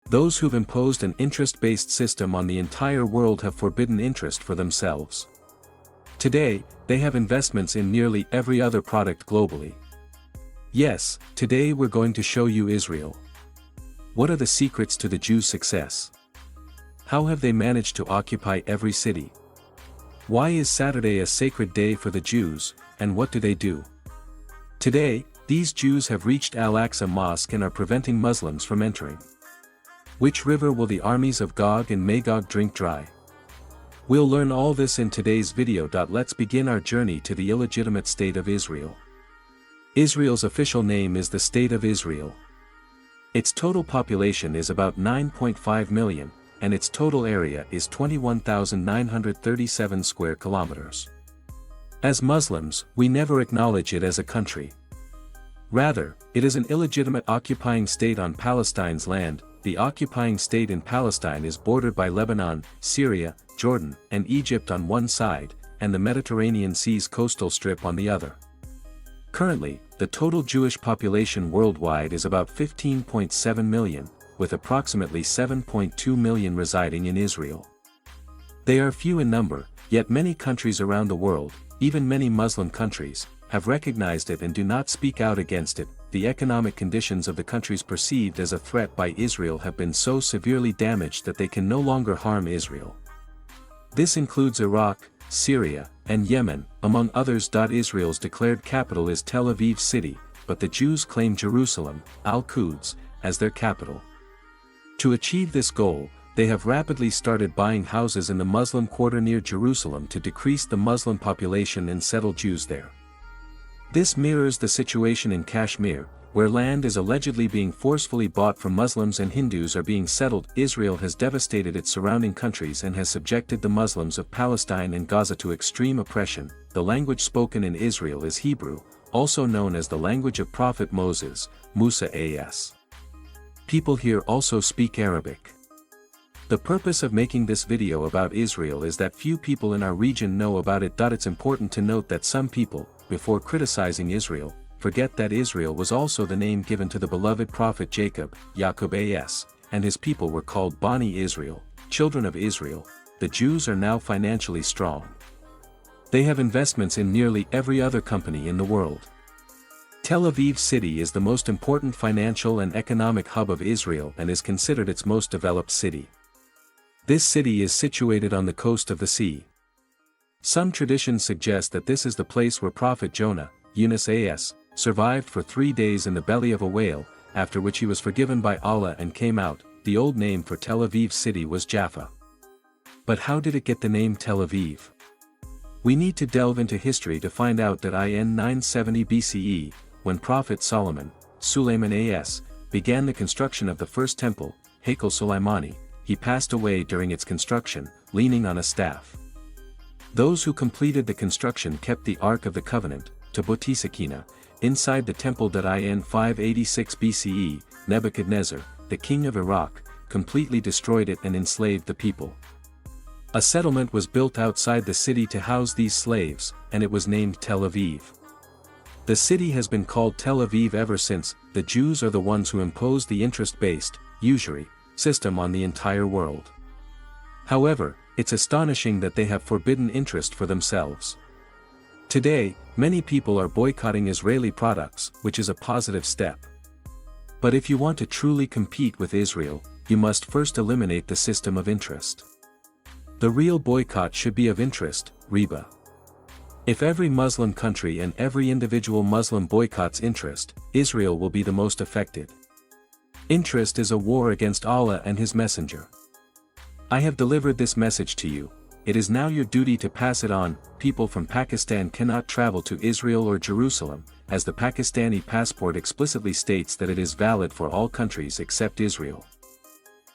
Those who've imposed an interest-based system on the entire world have forbidden interest for themselves. Today, they have investments in nearly every other product globally. Yes, today we're going to show you Israel. What are the secrets to the Jews' success? How have they managed to occupy every city? Why is Saturday a sacred day for the Jews, and what do they do? Today, these Jews have reached Al-Aqsa Mosque and are preventing Muslims from entering. Which river will the armies of Gog and Magog drink dry? We'll learn all this in today's video. Let's begin our journey to the illegitimate state of Israel. Israel's official name is the State of Israel. Its total population is about 9.5 million, and its total area is 21,937 square kilometers. As Muslims, we never acknowledge it as a country. Rather, it is an illegitimate occupying state on Palestine's land. The occupying state in Palestine is bordered by Lebanon, Syria, Jordan, and Egypt on one side, and the Mediterranean Sea's coastal strip on the other. Currently, the total Jewish population worldwide is about 15.7 million, with approximately 7.2 million residing in Israel. They are few in number, yet many countries around the world, even many Muslim countries, have recognized it and do not speak out against it. The economic conditions of the countries perceived as a threat by Israel have been so severely damaged that they can no longer harm Israel. This includes Iraq, Syria, and Yemen, among others. Israel's declared capital is Tel Aviv city, but the Jews claim Jerusalem, Al-Quds, as their capital. To achieve this goal, they have rapidly started buying houses in the Muslim quarter near Jerusalem to decrease the Muslim population and settle Jews there. This mirrors the situation in Kashmir, where land is allegedly being forcefully bought from Muslims and Hindus are being settled. Israel has devastated its surrounding countries and has subjected the Muslims of Palestine and Gaza to extreme oppression. The language spoken in Israel is Hebrew, also known as the language of Prophet Moses, Musa as. People here also speak Arabic. The purpose of making this video about Israel is that few people in our region know about it. It's important to note that some people, before criticizing Israel, forget that Israel was also the name given to the beloved prophet Jacob, Yaakov as, and his people were called Bani Israel, children of Israel. The Jews are now financially strong. They have investments in nearly every other company in the world. Tel Aviv city is the most important financial and economic hub of Israel and is considered its most developed city. This city is situated on the coast of the sea. Some traditions suggest that this is the place where Prophet Jonah, Yunus as, survived for 3 days in the belly of a whale, after which he was forgiven by Allah and came out. The old name for Tel Aviv city was Jaffa. But how did it get the name Tel Aviv? We need to delve into history to find out that in 970 BCE, when Prophet Suleiman as, began the construction of the first temple, Haikal Sulaimani, he passed away during its construction, leaning on a staff. Those who completed the construction kept the Ark of the Covenant, Tabut Sakina, inside the temple. In 586 BCE, Nebuchadnezzar, the king of Iraq, completely destroyed it and enslaved the people. A settlement was built outside the city to house these slaves, and it was named Tel Aviv. The city has been called Tel Aviv ever since. The Jews are the ones who impose the interest-based, usury, system on the entire world. However, it's astonishing that they have forbidden interest for themselves. Today, many people are boycotting Israeli products, which is a positive step. But if you want to truly compete with Israel, you must first eliminate the system of interest. The real boycott should be of interest, riba. If every Muslim country and every individual Muslim boycotts interest, Israel will be the most affected. Interest is a war against Allah and His Messenger. I have delivered this message to you. It is now your duty to pass it on. People from Pakistan cannot travel to Israel or Jerusalem, as the Pakistani passport explicitly states that it is valid for all countries except Israel.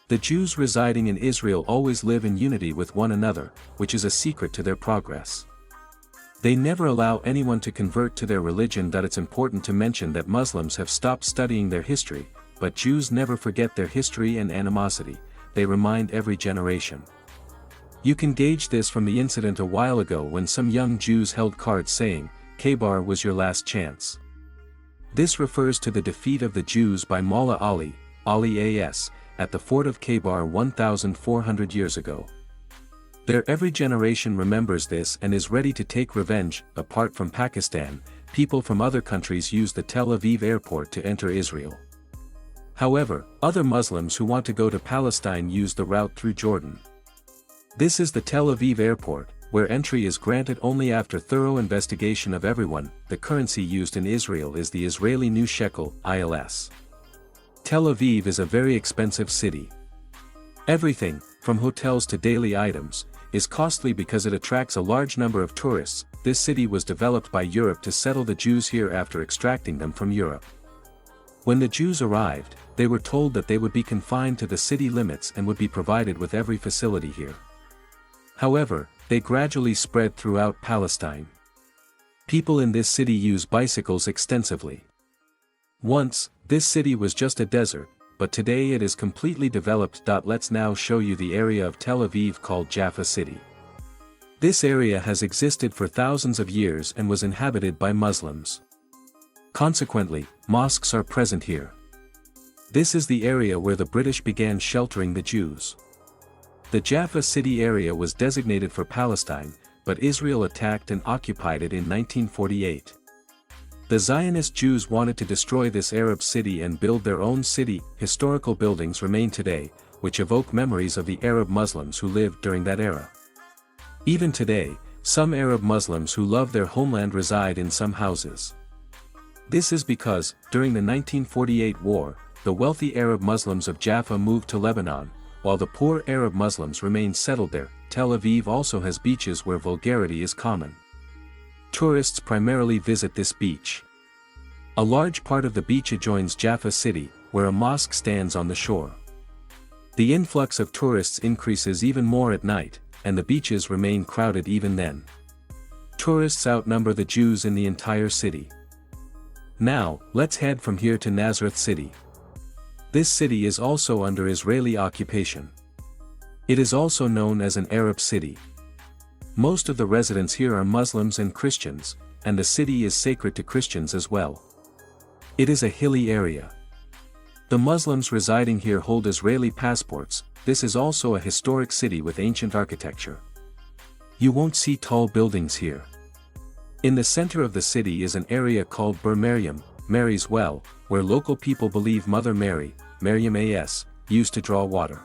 The Jews residing in Israel always live in unity with one another, which is a secret to their progress. They never allow anyone to convert to their religion. It's important to mention that Muslims have stopped studying their history, but Jews never forget their history and animosity. They remind every generation. You can gauge this from the incident a while ago when some young Jews held cards saying, Khaybar was your last chance. This refers to the defeat of the Jews by Mullah Ali As, at the fort of Khaybar 1,400 years ago. Every generation remembers this and is ready to take revenge. Apart from Pakistan, people from other countries use the Tel Aviv airport to enter Israel. However, other Muslims who want to go to Palestine use the route through Jordan. This is the Tel Aviv airport, where entry is granted only after thorough investigation of everyone. The currency used in Israel is the Israeli new shekel, ILS. Tel Aviv is a very expensive city. Everything, from hotels to daily items, is costly because it attracts a large number of tourists. This city was developed by Europe to settle the Jews here after extracting them from Europe. When the Jews arrived, they were told that they would be confined to the city limits and would be provided with every facility here. However, they gradually spread throughout Palestine. People in this city use bicycles extensively. Once, this city was just a desert, but today it is completely developed. Let's now show you the area of Tel Aviv called Jaffa City. This area has existed for thousands of years and was inhabited by Muslims. Consequently, mosques are present here. This is the area where the British began sheltering the Jews. The Jaffa City area was designated for Palestine, but Israel attacked and occupied it in 1948. The Zionist Jews wanted to destroy this Arab city and build their own city. Historical buildings remain today, which evoke memories of the Arab Muslims who lived during that era. Even today, some Arab Muslims who love their homeland reside in some houses. This is because, during the 1948 war, the wealthy Arab Muslims of Jaffa moved to Lebanon, while the poor Arab Muslims remained settled there. Tel Aviv also has beaches where vulgarity is common. Tourists primarily visit this beach. A large part of the beach adjoins Jaffa City, where a mosque stands on the shore. The influx of tourists increases even more at night, and the beaches remain crowded even then. Tourists outnumber the Jews in the entire city. Now, let's head from here to Nazareth City. This city is also under Israeli occupation. It is also known as an Arab city. Most of the residents here are Muslims and Christians, and the city is sacred to Christians as well. It is a hilly area. The Muslims residing here hold Israeli passports. This is also a historic city with ancient architecture. You won't see tall buildings here. In the center of the city is an area called Bir Maryam, Mary's Well, where local people believe Mother Mary, Maryam As, used to draw water.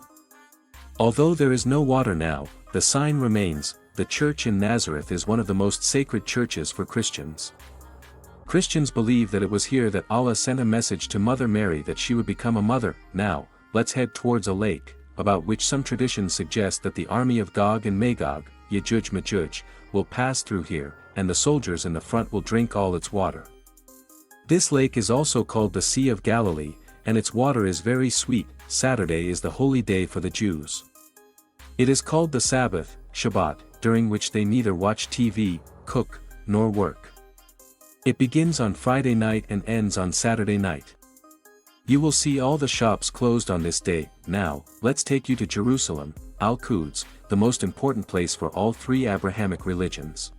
Although there is no water now, the sign remains. The church in Nazareth is one of the most sacred churches for Christians. Christians believe that it was here that Allah sent a message to Mother Mary that she would become a mother. Now, let's head towards a lake, about which some traditions suggest that the army of Gog and Magog, Yajuj Majuj, will pass through here, and the soldiers in the front will drink all its water. This lake is also called the Sea of Galilee, and its water is very sweet. Saturday is the holy day for the Jews. It is called the Sabbath, Shabbat, during which they neither watch TV, cook, nor work. It begins on Friday night and ends on Saturday night. You will see all the shops closed on this day. Now, let's take you to Jerusalem, Al-Quds, the most important place for all three Abrahamic religions.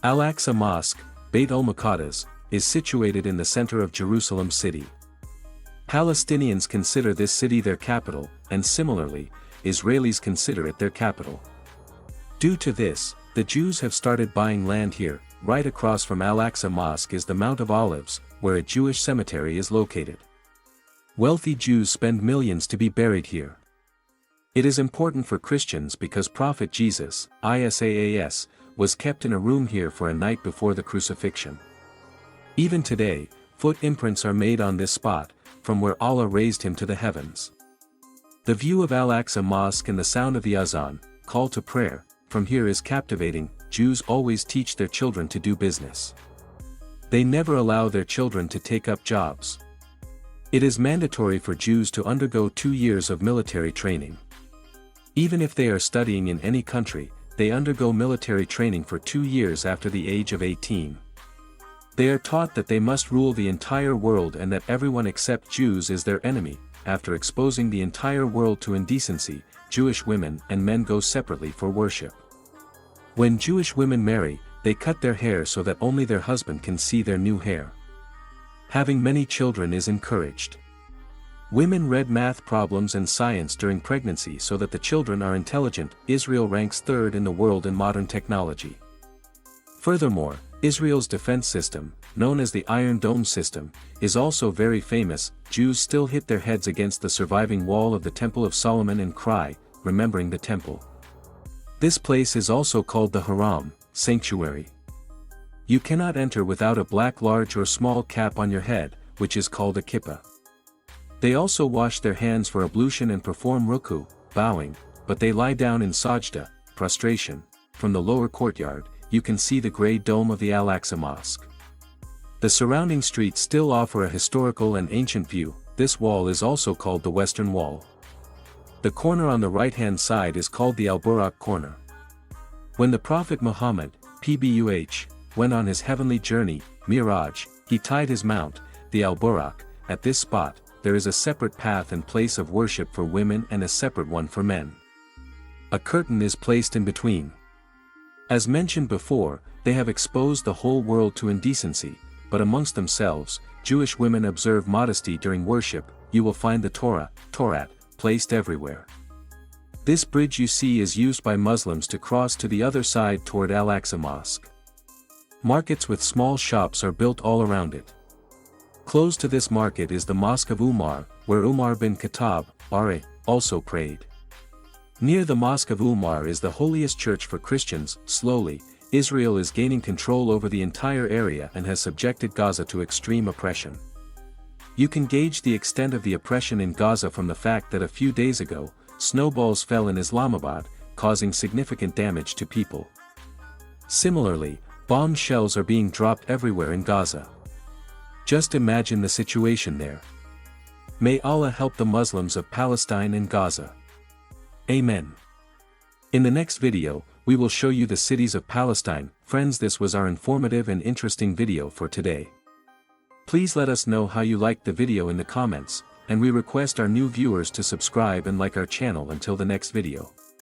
Al-Aqsa Mosque, Beit al-Muqaddas, is situated in the center of Jerusalem city. Palestinians consider this city their capital, and similarly, Israelis consider it their capital. Due to this, the Jews have started buying land here. Right across from Al-Aqsa Mosque is the Mount of Olives, where a Jewish cemetery is located. Wealthy Jews spend millions to be buried here. It is important for Christians because Prophet Jesus, Isaias, was kept in a room here for a night before the crucifixion. Even today, foot imprints are made on this spot, from where Allah raised him to the heavens. The view of Al-Aqsa Mosque and the sound of the azan, call to prayer, from here is captivating. Jews always teach their children to do business. They never allow their children to take up jobs. It is mandatory for Jews to undergo 2 years of military training. Even if they are studying in any country, they undergo military training for 2 years after the age of 18. They are taught that they must rule the entire world and that everyone except Jews is their enemy. After exposing the entire world to indecency, Jewish women and men go separately for worship. When Jewish women marry, they cut their hair so that only their husband can see their new hair. Having many children is encouraged. Women read math problems and science during pregnancy so that the children are intelligent. Israel ranks third in the world in modern technology. Furthermore, Israel's defense system, known as the Iron Dome system, is also very famous. Jews still hit their heads against the surviving wall of the Temple of Solomon and cry, remembering the temple. This place is also called the Haram, sanctuary. You cannot enter without a black large or small cap on your head, which is called a kippah. They also wash their hands for ablution and perform ruku, bowing, but they lie down in sajda, prostration. From the lower courtyard, you can see the grey dome of the Al-Aqsa Mosque. The surrounding streets still offer a historical and ancient view. This wall is also called the Western Wall. The corner on the right-hand side is called the Al-Buraq corner. When the Prophet Muhammad, PBUH, went on his heavenly journey, Miraj, he tied his mount, the Al-Buraq. At this spot, there is a separate path and place of worship for women and a separate one for men. A curtain is placed in between. As mentioned before, they have exposed the whole world to indecency, but amongst themselves, Jewish women observe modesty during worship. You will find the Torah, placed everywhere. This bridge you see is used by Muslims to cross to the other side toward Al-Aqsa Mosque. Markets with small shops are built all around it. Close to this market is the Mosque of Umar, where Umar bin Khattab, R.A., also prayed. Near the Mosque of Umar is the holiest church for Christians. Slowly, Israel is gaining control over the entire area and has subjected Gaza to extreme oppression. You can gauge the extent of the oppression in Gaza from the fact that a few days ago, snowballs fell in Islamabad, causing significant damage to people. Similarly, bomb shells are being dropped everywhere in Gaza. Just imagine the situation there. May Allah help the Muslims of Palestine and Gaza. Amen. In the next video, we will show you the cities of Palestine. Friends, this was our informative and interesting video for today. Please let us know how you liked the video in the comments, and we request our new viewers to subscribe and like our channel until the next video.